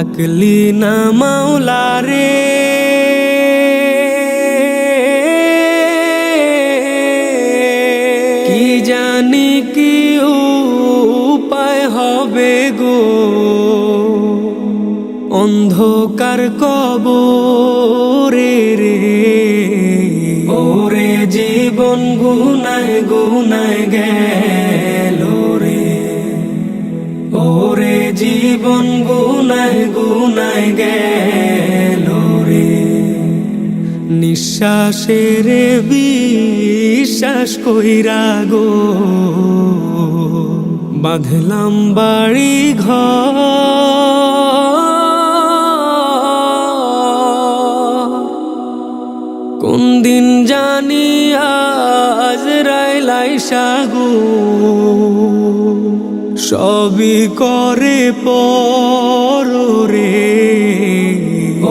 ডাকলি না মাওলা রে, কি জানি কি উপায় হবে গো, অন্ধকার কবরে রে। ওরে জীবন গুনায় গুনায় গেল রে, ওরে জীবন গুনায় গুনায় গেল রে। নিঃশ্বাসের বিশ্বাস কইরা গো, বাঁধলাম বাড়ি ঘর। কোন দিন জানি আজরাইল আইসা গো, সবই করে পর রে।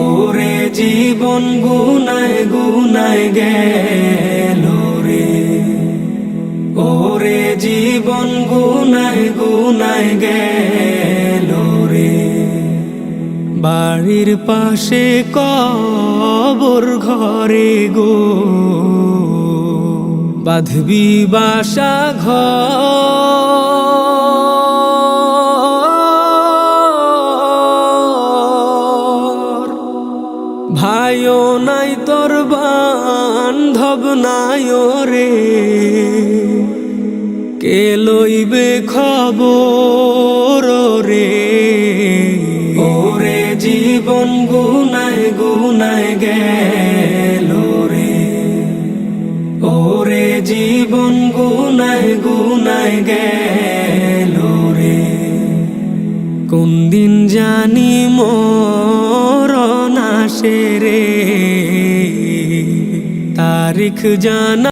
ওরে জীবন গুনায় গুনায় গেল রে, ওরে জীবন গুনায় গুনায় গেল রে। বাড়ির পাশে কবর ঘরে গো, বাঁধবি বাসা ঘর। ভাইও নাই তোর বান্ধব নাই রে, কে লইবে খবর রে। ওরে জীবন গুনায় গুনায় গেল রে, ওরে জীবন গুনায় গুনায় গেল রে। কোন দিন জানি মরণ আসে রে, তারিখ জানা